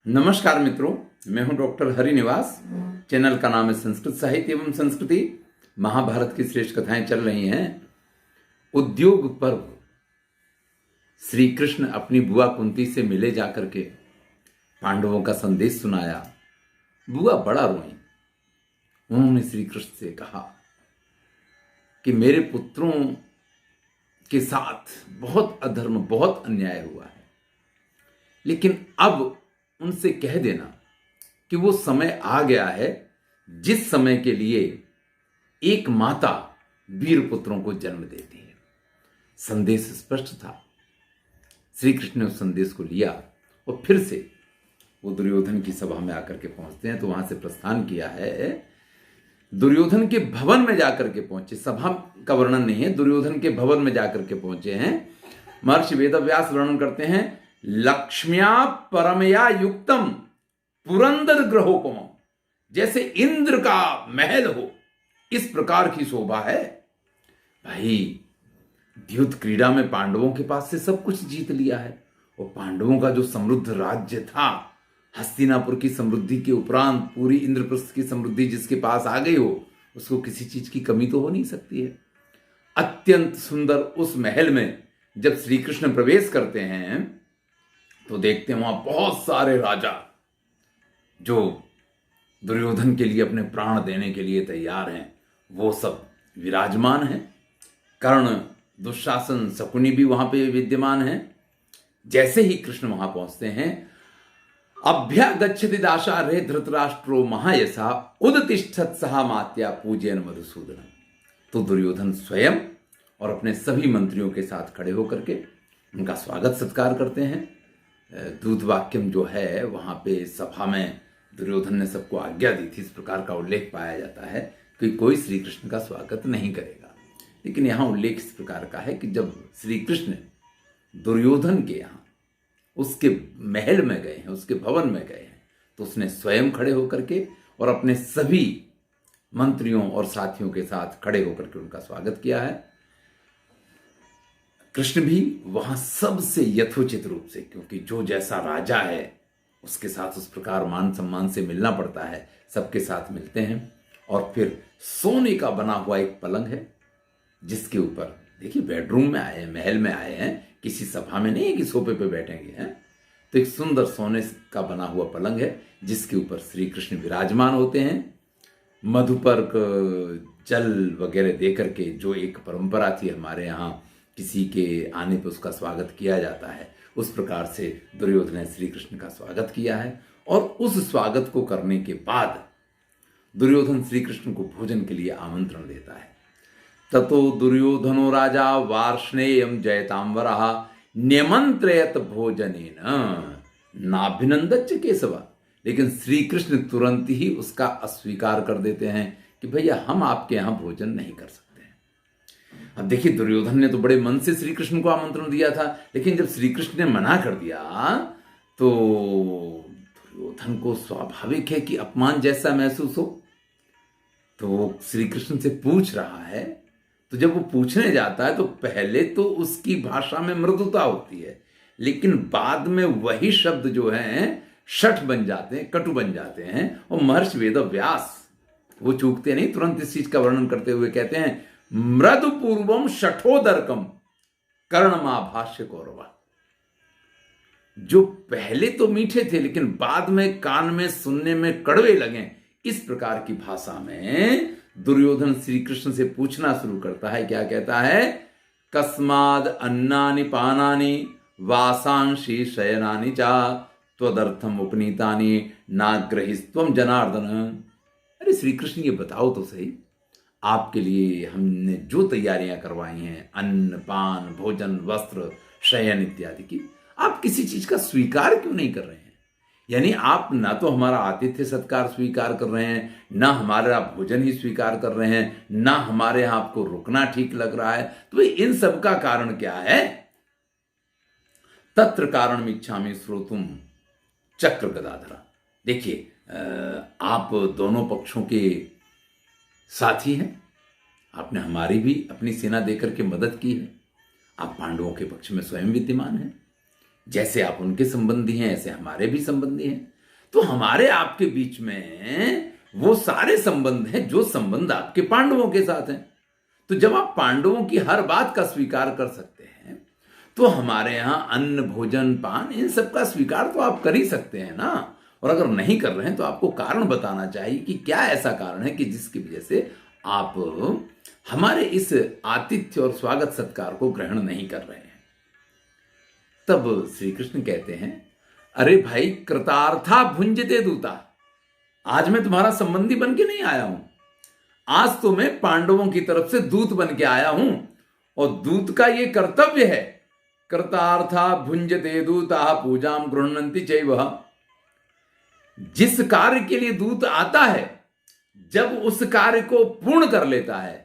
नमस्कार मित्रों, मैं हूं डॉक्टर हरिनिवास। चैनल का नाम है संस्कृत साहित्य एवं संस्कृति। महाभारत की श्रेष्ठ कथाएं चल रही हैं। उद्योग पर्व, श्री कृष्ण अपनी बुआ कुंती से मिले जाकर के पांडवों का संदेश सुनाया। बुआ बड़ा रोई। उन्होंने श्री कृष्ण से कहा कि मेरे पुत्रों के साथ बहुत अधर्म, बहुत अन्याय हुआ है, लेकिन अब उनसे कह देना कि वो समय आ गया है जिस समय के लिए एक माता वीर पुत्रों को जन्म देती है। संदेश स्पष्ट था। श्री कृष्ण ने उस संदेश को लिया और फिर से वो दुर्योधन की सभा में आकर के पहुंचते हैं। तो वहां से प्रस्थान किया है, दुर्योधन के भवन में जाकर के पहुंचे। सभा का वर्णन नहीं है, दुर्योधन के भवन में जाकर के पहुंचे हैं। महर्षि वेदव्यास वर्णन करते हैं, लक्ष्म्या परमया युक्तम पुरंदर ग्रहोपम, जैसे इंद्र का महल हो इस प्रकार की शोभा है। भाई, द्युत क्रीड़ा में पांडवों के पास से सब कुछ जीत लिया है और पांडवों का जो समृद्ध राज्य था, हस्तिनापुर की समृद्धि के उपरांत पूरी इंद्रप्रस्थ की समृद्धि जिसके पास आ गई हो, उसको किसी चीज की कमी तो हो नहीं सकती है। अत्यंत सुंदर उस महल में जब श्री कृष्ण प्रवेश करते हैं तो देखते हैं वहां बहुत सारे राजा जो दुर्योधन के लिए अपने प्राण देने के लिए तैयार हैं, वो सब विराजमान हैं। कर्ण, दुशासन, शकुनी भी वहां पे विद्यमान हैं। जैसे ही कृष्ण वहां पहुंचते हैं, अभ्यागच्छति दाशार्हे धृतराष्ट्रो महायशा उदतिष्ठत् सहा मात्या पूजयन मधुसूदन। तो दुर्योधन स्वयं और अपने सभी मंत्रियों के साथ खड़े होकर के उनका स्वागत सत्कार करते हैं। दूत वाक्यम जो है वहां पे सभा में दुर्योधन ने सबको आज्ञा दी थी, इस प्रकार का उल्लेख पाया जाता है कि कोई श्री कृष्ण का स्वागत नहीं करेगा। लेकिन यहां उल्लेख इस प्रकार का है कि जब श्री कृष्ण दुर्योधन के यहां उसके महल में गए हैं, उसके भवन में गए हैं, तो उसने स्वयं खड़े होकर के और अपने सभी मंत्रियों और साथियों के साथ खड़े होकर के उनका स्वागत किया है। कृष्ण भी वहां सबसे यथोचित रूप से, क्योंकि जो जैसा राजा है उसके साथ उस प्रकार मान सम्मान से मिलना पड़ता है, सबके साथ मिलते हैं। और फिर सोने का बना हुआ एक पलंग है जिसके ऊपर, देखिए, बेडरूम में आए हैं, महल में आए हैं, किसी सभा में नहीं है कि सोफे पे बैठेंगे हैं। तो एक सुंदर सोने का बना हुआ पलंग है जिसके ऊपर श्री कृष्ण विराजमान होते हैं। मधुपर्क, जल वगैरह दे करके, जो एक परंपरा थी हमारे यहाँ, किसी के आने पर उसका स्वागत किया जाता है, उस प्रकार से दुर्योधन ने श्री कृष्ण का स्वागत किया है। और उस स्वागत को करने के बाद दुर्योधन श्री कृष्ण को भोजन के लिए आमंत्रण देता है। ततो दुर्योधनो राजा वार्ष्णेयम जयतांबरः निमंत्रयत भोजनेन नाभिनंदच्च केशव। लेकिन श्री कृष्ण तुरंत ही उसका अस्वीकार कर देते हैं कि भैया, हम आपके यहां भोजन नहीं कर सकते। अब देखिए, दुर्योधन ने तो बड़े मन से श्री कृष्ण को आमंत्रण दिया था, लेकिन जब श्री कृष्ण ने मना कर दिया तो दुर्योधन को स्वाभाविक है कि अपमान जैसा महसूस हो। तो वो श्री कृष्ण से पूछ रहा है, तो जब वो पूछने जाता है तो पहले तो उसकी भाषा में मृदुता होती है, लेकिन बाद में वही शब्द जो हैं शठ बन जाते हैं, कटु बन जाते हैं। और महर्षि वेदव्यास वो चूकते नहीं, तुरंत इस चीज का वर्णन करते हुए कहते हैं, मृदु पूर्वम शठोदरकम कर्णमाभाष्य कौरवा। जो पहले तो मीठे थे लेकिन बाद में कान में सुनने में कड़वे लगे, इस प्रकार की भाषा में दुर्योधन श्री कृष्ण से पूछना शुरू करता है। क्या कहता है? कस्माद अन्नानि पानानि वासांशी शयनानि चा त्वदर्थम उपनीतानि नाग्रहिस्त्वम जनार्दन। अरे श्री कृष्ण, ये बताओ तो सही, आपके लिए हमने जो तैयारियां करवाई हैं, अन्न, पान, भोजन, वस्त्र, शयन इत्यादि की, आप किसी चीज का स्वीकार क्यों नहीं कर रहे हैं? यानी आप ना तो हमारा आतिथ्य सत्कार स्वीकार कर रहे हैं, ना हमारा भोजन ही स्वीकार कर रहे हैं, ना हमारे यहां आपको रुकना ठीक लग रहा है। तो इन सब का कारण क्या है? तत्र कारण इच्छामि श्रोतुम चक्र गदाधरा। देखिए, आप दोनों पक्षों के साथी हैं, आपने हमारी भी अपनी सेना देकर के मदद की है, आप पांडवों के पक्ष में स्वयं विद्यमान हैं। जैसे आप उनके संबंधी हैं ऐसे हमारे भी संबंधी हैं। तो हमारे आपके बीच में वो सारे संबंध हैं जो संबंध आपके पांडवों के साथ हैं। तो जब आप पांडवों की हर बात का स्वीकार कर सकते हैं तो हमारे यहां अन्न भोजन पान इन सब का स्वीकार तो आप कर ही सकते हैं ना। और अगर नहीं कर रहे हैं तो आपको कारण बताना चाहिए कि क्या ऐसा कारण है कि जिसकी वजह से आप हमारे इस आतिथ्य और स्वागत सत्कार को ग्रहण नहीं कर रहे हैं। तब श्री कृष्ण कहते हैं, अरे भाई कृतार्था भुंजते दूता, आज मैं तुम्हारा संबंधी बन के नहीं आया हूं, आज तो मैं पांडवों की तरफ से दूत बन के आया हूं। और दूत का यह कर्तव्य है, कृतार्था भुंजते दूता पूजाम गृह्णन्ति चैव। जिस कार्य के लिए दूत आता है, जब उस कार्य को पूर्ण कर लेता है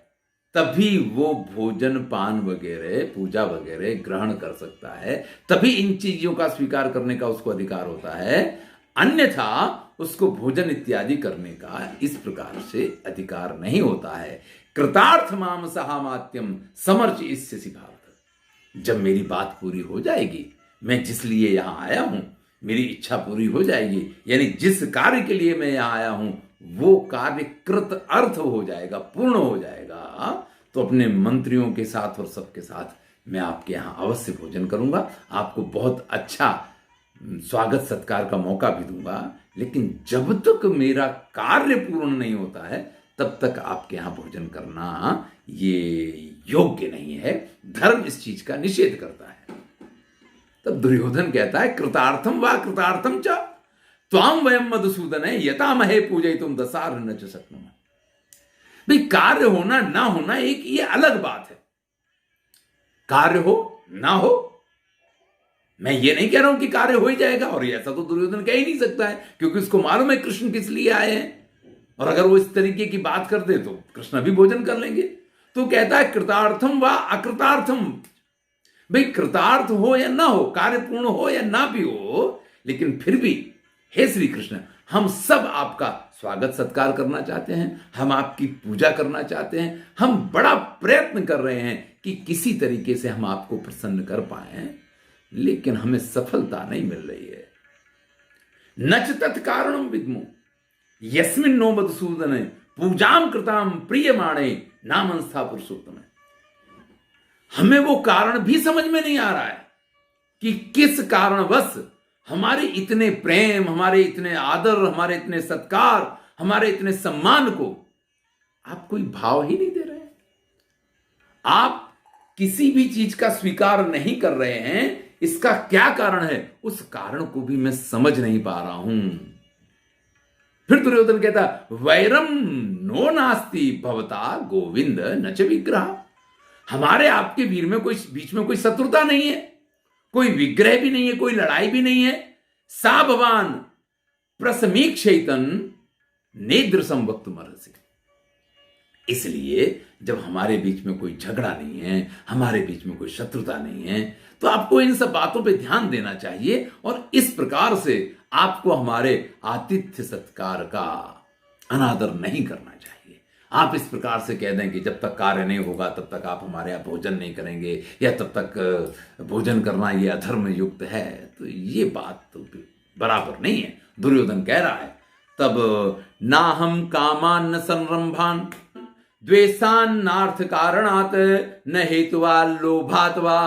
तभी वो भोजन पान वगैरह पूजा वगैरह ग्रहण कर सकता है, तभी इन चीजों का स्वीकार करने का उसको अधिकार होता है। अन्यथा उसको भोजन इत्यादि करने का इस प्रकार से अधिकार नहीं होता है। कृतार्थ माम सहामात्यम समर्च इससे भारत। जब मेरी बात पूरी हो जाएगी, मैं जिस लिए यहां आया हूं, मेरी इच्छा पूरी हो जाएगी, यानी जिस कार्य के लिए मैं यहां आया हूं वो कार्य कृत अर्थ हो जाएगा, पूर्ण हो जाएगा, तो अपने मंत्रियों के साथ और सबके साथ मैं आपके यहां अवश्य भोजन करूंगा, आपको बहुत अच्छा स्वागत सत्कार का मौका भी दूंगा। लेकिन जब तक मेरा कार्य पूर्ण नहीं होता है तब तक आपके यहां भोजन करना ये योग्य नहीं है। धर्म इस चीज का निषेध करता है। तब दुर्योधन कहता है, कृतार्थम वा कृतार्थम च त्वाम वयम मधुसूदन है यथा महे पूजयितुम दसार न च शक्नुमः। भाई कार्य होना ना होना एक ये अलग बात है। कार्य हो ना हो, मैं ये नहीं कह रहा हूं कि कार्य हो ही जाएगा, और ऐसा तो दुर्योधन कह ही नहीं सकता है क्योंकि उसको मालूम है कृष्ण किस लिए आए हैं। और अगर वो इस तरीके की बात कर दे तो कृष्ण भी भोजन कर लेंगे। तो कहता है कृतार्थम व अकृतार्थम। भाई कृतार्थ हो या ना हो, कार्य पूर्ण हो या ना भी हो, लेकिन फिर भी हे श्री कृष्ण, हम सब आपका स्वागत सत्कार करना चाहते हैं, हम आपकी पूजा करना चाहते हैं, हम बड़ा प्रयत्न कर रहे हैं कि किसी तरीके से हम आपको प्रसन्न कर पाए, लेकिन हमें सफलता नहीं मिल रही है। नच तत्कारणम विद्मो यस्मिन् नो मधुसूदन पूजाम कृताम प्रियमाणे नामंस्था पुरुषोत्तम। हमें वो कारण भी समझ में नहीं आ रहा है कि किस कारणवश हमारे इतने प्रेम, हमारे इतने आदर, हमारे इतने सत्कार, हमारे इतने सम्मान को आप कोई भाव ही नहीं दे रहे हैं। आप किसी भी चीज का स्वीकार नहीं कर रहे हैं। इसका क्या कारण है, उस कारण को भी मैं समझ नहीं पा रहा हूं। फिर दुर्योधन कहता, वैरम नो नास्ति भवता गोविंद न च विग्रह। हमारे आपके वीर में कोई बीच में कोई शत्रुता नहीं है, कोई विग्रह भी नहीं है, कोई लड़ाई भी नहीं है। सा भवान प्रसमीक्षेतन नेद्र संवक्त मरसी। इसलिए जब हमारे बीच में कोई झगड़ा नहीं है, हमारे बीच में कोई शत्रुता नहीं है, तो आपको इन सब बातों पे ध्यान देना चाहिए और इस प्रकार से आपको हमारे आतिथ्य सत्कार का अनादर नहीं करना चाहिए। आप इस प्रकार से कह दें कि जब तक कार्य नहीं होगा तब तक आप हमारे यहाँ भोजन नहीं करेंगे, या तब तक भोजन करना ये अधर्म युक्त है, तो ये बात तो बराबर नहीं है। दुर्योधन कह रहा है, तब ना हम कामान न संरंभान द्वेषान नार्थ कारणात न हेतुवा लोभात वा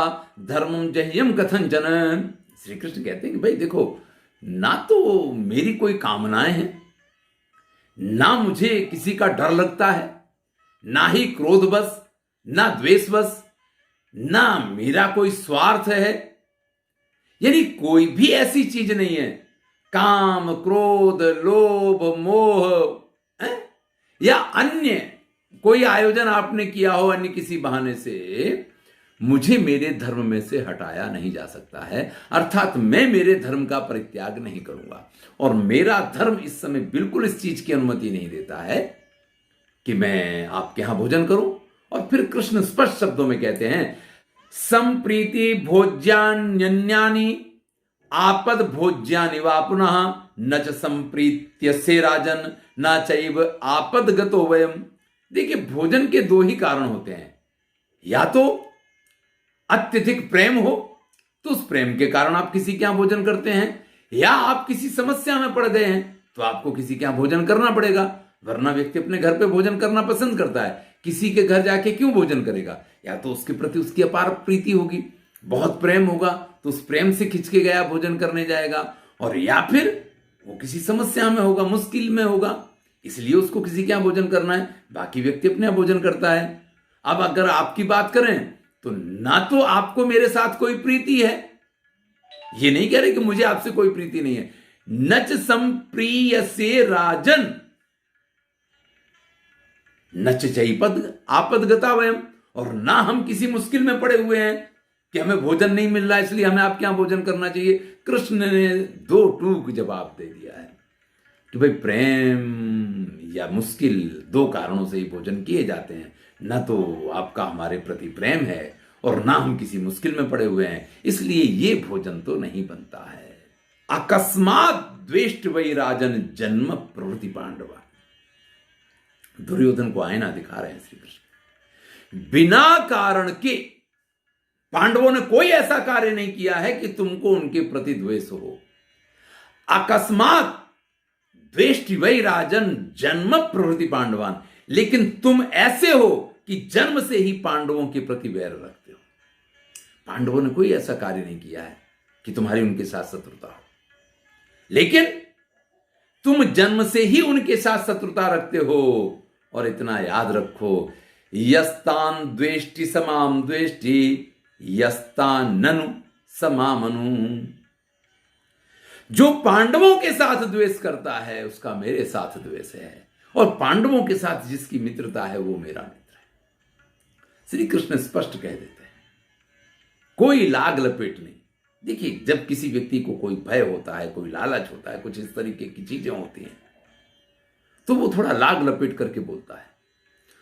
धर्मम जह्यम कथंचन। श्री कृष्ण कहते हैं कि भाई देखो, ना तो मेरी कोई कामनाएं हैं, ना मुझे किसी का डर लगता है, ना ही क्रोधवश, ना द्वेषवश, ना मेरा कोई स्वार्थ है। यानी कोई भी ऐसी चीज नहीं है, काम क्रोध लोभ मोह या अन्य कोई आयोजन आपने किया हो अन्य किसी बहाने से, मुझे मेरे धर्म में से हटाया नहीं जा सकता है। अर्थात मैं मेरे धर्म का परित्याग नहीं करूंगा, और मेरा धर्म इस समय बिल्कुल इस चीज की अनुमति नहीं देता है कि मैं आपके यहां भोजन करूं। और फिर कृष्ण स्पष्ट शब्दों में कहते हैं, संप्रीति भोज्यान्यन्यानि आपद भोज्यानि वा पुनः न च संप्रीत्य से राजन न चैव आपद गतो वयम। देखिए, भोजन के दो ही कारण होते हैं, या तो अत्यधिक प्रेम हो तो उस प्रेम के कारण आप किसी के यहां भोजन करते हैं, या आप किसी समस्या में पड़ गए हैं तो आपको किसी के यहां भोजन करना पड़ेगा, वरना व्यक्ति अपने घर पे भोजन करना पसंद करता है। किसी के घर जाके क्यों भोजन करेगा? या तो उसके प्रति उसकी अपार प्रीति होगी, बहुत प्रेम होगा, तो उस प्रेम से खिंच के गया भोजन करने जाएगा, और या फिर वो किसी समस्या में होगा, मुश्किल में होगा, इसलिए उसको किसी के यहां भोजन करना है। बाकी व्यक्ति अपने यहां भोजन करता है। अब अगर आपकी बात करें तो ना तो आपको मेरे साथ कोई प्रीति है, ये नहीं कह रहे कि मुझे आपसे कोई प्रीति नहीं है, नच संप्रिय से राजन नच चैपद आपदगता वयम, और ना हम किसी मुश्किल में पड़े हुए हैं कि हमें भोजन नहीं मिल रहा है इसलिए हमें आपके यहां भोजन करना चाहिए। कृष्ण ने दो टूक जवाब दे दिया है कि भाई प्रेम या मुश्किल दो कारणों से ही भोजन किए जाते हैं, न तो आपका हमारे प्रति प्रेम है और ना हम किसी मुश्किल में पड़े हुए हैं, इसलिए ये भोजन तो नहीं बनता है। अकस्मात द्वेष्ट वै राजन जन्म प्रवृत्ति पांडवा, दुर्योधन को आईना दिखा रहे हैं श्री कृष्ण। बिना कारण के पांडवों ने कोई ऐसा कार्य नहीं किया है कि तुमको उनके प्रति द्वेष हो। अकस्मात द्वेष्ट वै राजन जन्म प्रवृत्ति पांडवान, लेकिन तुम ऐसे हो कि जन्म से ही पांडवों के प्रति वैर रखते हो। पांडवों ने कोई ऐसा कार्य नहीं किया है कि तुम्हारी उनके साथ शत्रुता हो, लेकिन तुम जन्म से ही उनके साथ शत्रुता रखते हो। और इतना याद रखो, यस्तान द्वेष्टि समाम द्वेष्टि यस्तान ननु समामनु, जो पांडवों के साथ द्वेष करता है उसका मेरे साथ द्वेष है, और पांडवों के साथ जिसकी मित्रता है वो मेरा मित्र है। श्री कृष्ण स्पष्ट कह देते हैं, कोई लाग लपेट नहीं। देखिए, जब किसी व्यक्ति को कोई भय होता है, कोई लालच होता है, कुछ इस तरीके की चीजें होती हैं, तो वो थोड़ा लाग लपेट करके बोलता है।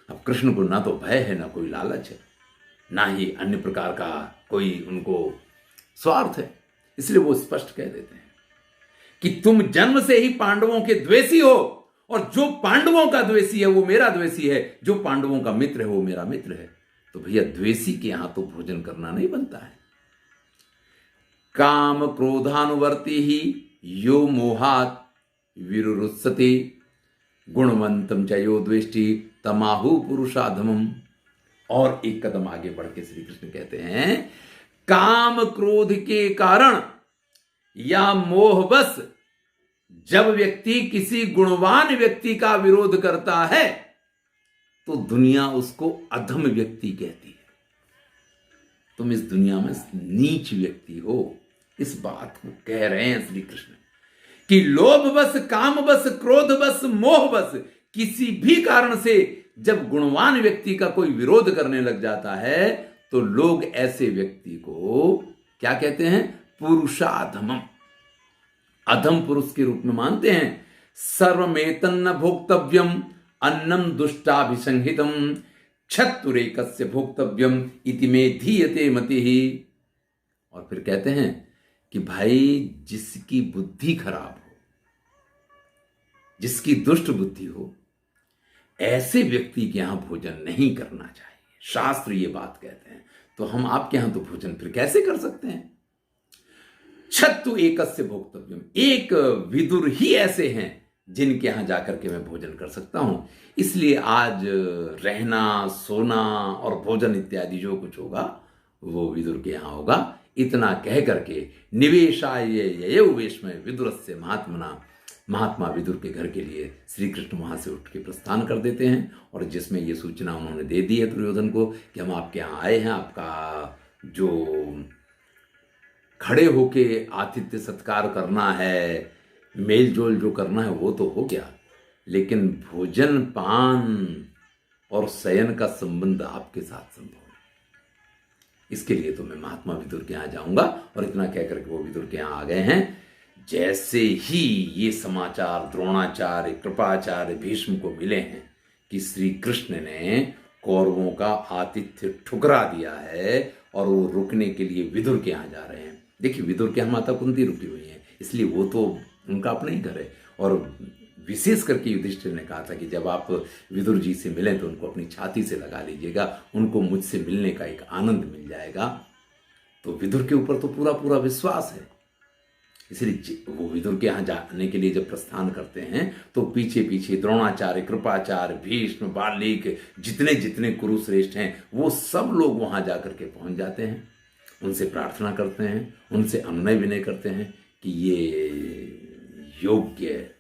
अब कृष्ण को ना तो भय है, ना कोई लालच है, ना ही अन्य प्रकार का कोई उनको स्वार्थ है, इसलिए वो स्पष्ट कह देते हैं कि तुम जन्म से ही पांडवों के द्वेषी हो, और जो पांडवों का द्वेषी है वो मेरा द्वेषी है, जो पांडवों का मित्र है वो मेरा मित्र है। तो भैया द्वेषी के यहां तो भोजन करना नहीं बनता है। काम क्रोधानुवर्ती ही यो मोहात विरुरुत्सते गुणवंतम च यो द्वेष्टि तमाहु पुरुषाधमम। और एक कदम आगे बढ़ के श्री कृष्ण कहते हैं, काम क्रोध के कारण या मोहवश जब व्यक्ति किसी गुणवान व्यक्ति का विरोध करता है तो दुनिया उसको अधम व्यक्ति कहती है। तुम इस दुनिया में नीच व्यक्ति हो, इस बात को कह रहे हैं श्री कृष्ण कि लोभवश, कामवश, क्रोधवश, मोहवश किसी भी कारण से जब गुणवान व्यक्ति का कोई विरोध करने लग जाता है तो लोग ऐसे व्यक्ति को क्या कहते हैं? पुरुषाधमम, अधम पुरुष के रूप में मानते हैं। सर्वमेतन्न भोक्तव्यम अन्नम दुष्टाभिसंहितम क्षत्रुरेकस्य भोक्तव्यम इति में धीयते मतिहि। और फिर कहते हैं कि भाई जिसकी बुद्धि खराब हो, जिसकी दुष्ट बुद्धि हो, ऐसे व्यक्ति के यहां भोजन नहीं करना चाहिए। शास्त्र ये बात कहते हैं, तो हम आपके यहां तो भोजन फिर कैसे कर सकते हैं? छत्तु एकस्य भोक्तव्यम, एक विदुर ही ऐसे हैं जिनके यहां जाकर के मैं भोजन कर सकता हूं। इसलिए आज रहना, सोना और भोजन इत्यादि जो कुछ होगा वो विदुर के यहां होगा। इतना कह करके निवेशाय ययौवेश में विदुरस्य महात्मना, महात्मा विदुर के घर के लिए श्री कृष्ण वहां से उठ के प्रस्थान कर देते हैं। और जिसमें ये सूचना उन्होंने दे दी है दुर्योधन को कि हम आपके यहाँ आए हैं, आपका जो खड़े होके आतिथ्य सत्कार करना है, मेल जोल जो करना है वो तो हो गया, लेकिन भोजन पान और शयन का संबंध आपके साथ संभव है। इसके लिए तो मैं महात्मा विदुर के यहाँ जाऊंगा। और इतना कहकर के वो विदुर के यहाँ आ गए हैं। जैसे ही ये समाचार द्रोणाचार्य, कृपाचार्य, भीष्म को मिले हैं कि श्री कृष्ण ने कौरवों का आतिथ्य ठुकरा दिया है और वो रुकने के लिए विदुर के यहाँ जा रहे हैं। देखिए, विदुर के यहाँ माता कुंती रुकी हुई हैं, इसलिए वो तो उनका अपना ही घर है। और विशेष करके युधिष्ठिर ने कहा था कि जब आप विदुर जी से मिलें तो उनको अपनी छाती से लगा लीजिएगा, उनको मुझसे मिलने का एक आनंद मिल जाएगा। तो विदुर के ऊपर तो पूरा पूरा विश्वास है, इसलिए वो विदुर के यहाँ जाने के लिए जब प्रस्थान करते हैं तो पीछे पीछे द्रोणाचार्य, कृपाचार्य, भीष्म, बालिक, जितने जितने कुरुश्रेष्ठ हैं वो सब लोग वहाँ जा कर के पहुँच जाते हैं, उनसे प्रार्थना करते हैं, उनसे अनुनय विनय करते हैं कि ये योग्य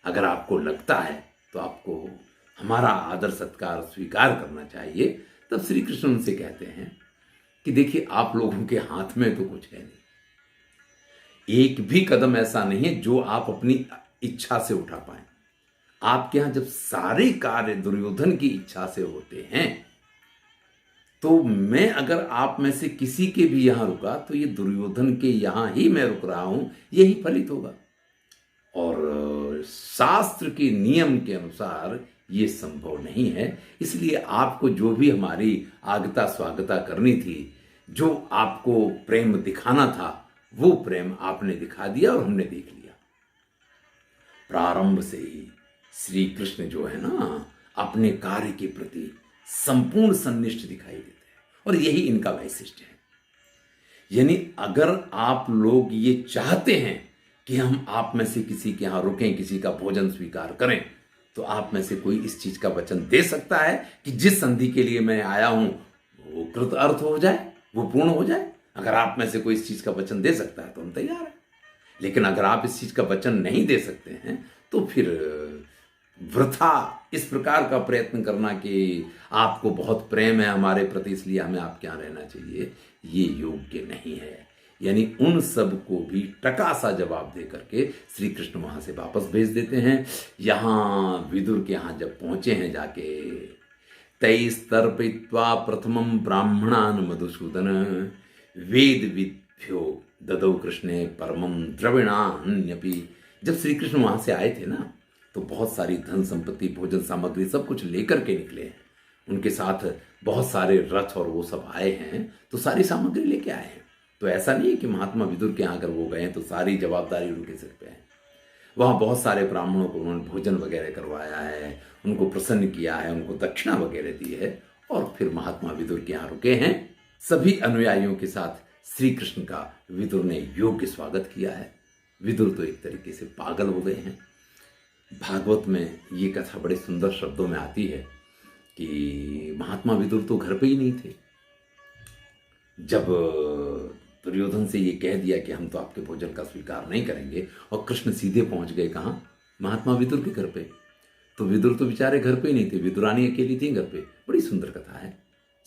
अगर आपको लगता है तो आपको हमारा आदर सत्कार स्वीकार करना चाहिए। तब श्री कृष्ण उनसे कहते हैं कि देखिए आप लोगों के हाथ में तो कुछ है नहीं, एक भी कदम ऐसा नहीं है जो आप अपनी इच्छा से उठा पाए। आपके यहां जब सारे कार्य दुर्योधन की इच्छा से होते हैं तो मैं अगर आप में से किसी के भी यहां रुका तो ये दुर्योधन के यहां ही मैं रुक रहा हूं, यही फलित होगा। और शास्त्र के नियम के अनुसार ये संभव नहीं है। इसलिए आपको जो भी हमारी आगता स्वागता करनी थी, जो आपको प्रेम दिखाना था, वो प्रेम आपने दिखा दिया और हमने देख लिया। प्रारंभ से ही श्री कृष्ण जो है ना अपने कार्य के प्रति संपूर्ण सन्निष्ठ दिखाई देते हैं और यही इनका वैशिष्ट्य है। यानी अगर आप लोग ये चाहते हैं कि हम आप में से किसी के यहां रुकें, किसी का भोजन स्वीकार करें, तो आप में से कोई इस चीज का वचन दे सकता है कि जिस संधि के लिए मैं आया हूं वो कृत अर्थ हो जाए, वो पूर्ण हो जाए। अगर आप में से कोई इस चीज का वचन दे सकता है तो हम तैयार हैं। लेकिन अगर आप इस चीज का वचन नहीं दे सकते हैं तो फिर वृथा इस प्रकार का प्रयत्न करना कि आपको बहुत प्रेम है हमारे प्रति इसलिए हमें आपके यहाँ रहना चाहिए, ये योग्य नहीं है। यानी उन सब को भी टकासा जवाब दे करके श्री कृष्ण वहां से वापस भेज देते हैं। यहां विदुर के यहां जब पहुंचे हैं जाके, तैस्तर्पयित्वा प्रथमं ब्राह्मणान् मधुसूदन वेद विद्भ्यो ददौ कृष्णे परमं द्रविणान्यपि। जब श्री कृष्ण वहां से आए थे ना तो बहुत सारी धन संपत्ति, भोजन सामग्री सब कुछ लेकर के निकले हैं। उनके साथ बहुत सारे रथ और वो सब आए हैं, तो सारी सामग्री लेके आए हैं। तो ऐसा नहीं है कि महात्मा विदुर के यहाँ अगर वो गए तो सारी जवाबदारी उनके सिर पे है। वहाँ बहुत सारे ब्राह्मणों को उन्होंने भोजन वगैरह करवाया है, उनको प्रसन्न किया है, उनको दक्षिणा वगैरह दी है और फिर महात्मा विदुर के यहाँ रुके हैं। सभी अनुयायियों के साथ श्री कृष्ण का विदुर ने योग्य स्वागत किया है। विदुर तो एक तरीके से पागल हो गए हैं। भागवत में ये कथा बड़े सुंदर शब्दों में आती है कि महात्मा विदुर तो घर पे ही नहीं थे। जब दुर्योधन से ये कह दिया कि हम तो आपके भोजन का स्वीकार नहीं करेंगे और कृष्ण सीधे पहुंच गए कहाँ? महात्मा विदुर के घर पे। तो विदुर तो बेचारे घर पे ही नहीं थे, विदुरानी अकेली थी घर पे। बड़ी सुंदर कथा है,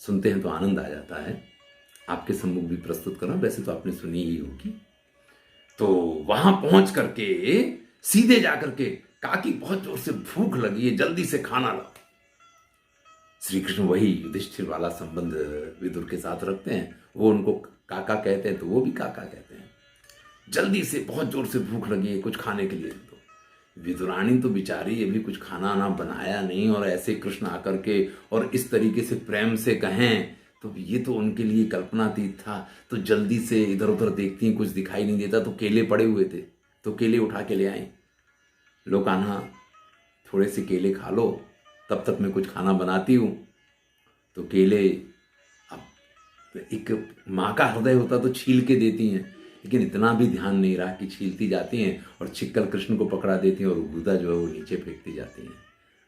सुनते हैं तो आनंद आ जाता है। आपके सम्मुख भी प्रस्तुत करना, वैसे तो आपने सुनी ही होगी। तो वहां पहुंच करके सीधे जाकर के काकी बहुत जोर से भूख लगी है, जल्दी से खाना लाओ। श्री कृष्ण वही युधिष्ठिर वाला संबंध विदुर के साथ रखते हैं। वो उनको काका कहते हैं तो वो भी काका कहते हैं। जल्दी से, बहुत जोर से भूख लगी है, कुछ खाने के लिए दो। विदुरानी तो बेचारी अभी कुछ खाना ना बनाया नहीं और ऐसे कृष्ण आकर के और इस तरीके से प्रेम से कहें तो ये तो उनके लिए कल्पनातीत था। तो जल्दी से इधर उधर देखती हैं, कुछ दिखाई नहीं देता, तो केले पड़े हुए थे तो केले उठा के ले आए। लो कान्हा थोड़े से केले खा लो, तब तक मैं कुछ खाना बनाती हूँ। तो केले, अब एक माँ का हृदय होता तो छील के देती हैं, लेकिन इतना भी ध्यान नहीं रहा कि छीलती जाती हैं और छिक्कल कृष्ण को पकड़ा देती हैं और गूदा जो है वो नीचे फेंकती जाती हैं।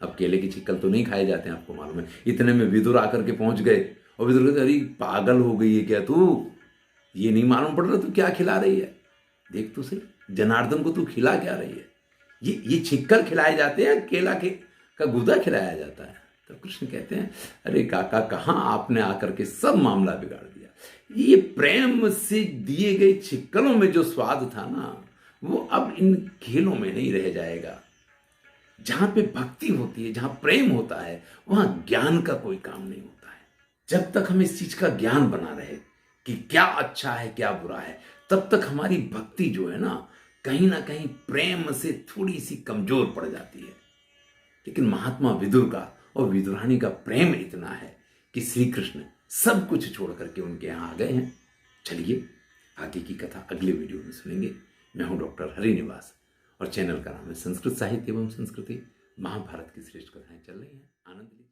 अब केले की छिक्कल तो नहीं खाए जाते हैं, आपको मालूम है। इतने में विदुर आकर के पहुंच गए और विदुर कहते अरे पागल हो गई है क्या तू? ये नहीं मालूम पड़ रहा तू क्या खिला रही है? देख तो सही, जनार्दन को तू खिला क्या रही है? ये छिक्कल खिलाए जाते हैं, केला का गूदा खिलाया जाता है। तो कृष्ण कहते हैं अरे काका, कहाँ आपने आकर के सब मामला बिगाड़ दिया। ये प्रेम से दिए गए छिक्कलों में जो स्वाद था ना, वो अब इन खेलों में नहीं रह जाएगा। जहां पे भक्ति होती है, जहां प्रेम होता है, वहां ज्ञान का कोई काम नहीं होता है। जब तक हम इस चीज का ज्ञान बना रहे कि क्या अच्छा है क्या बुरा है, तब तक हमारी भक्ति जो है ना कहीं प्रेम से थोड़ी सी कमजोर पड़ जाती है। लेकिन महात्मा विदुर का और विदुरानी का प्रेम इतना है कि श्री कृष्ण सब कुछ छोड़ करके उनके यहाँ आ गए हैं। चलिए आगे की कथा अगले वीडियो में सुनेंगे। मैं हूं डॉक्टर हरिनिवास और चैनल का नाम है संस्कृत साहित्य एवं संस्कृति। महाभारत की श्रेष्ठ कथाएं चल रही हैं, आनंद लीजिए।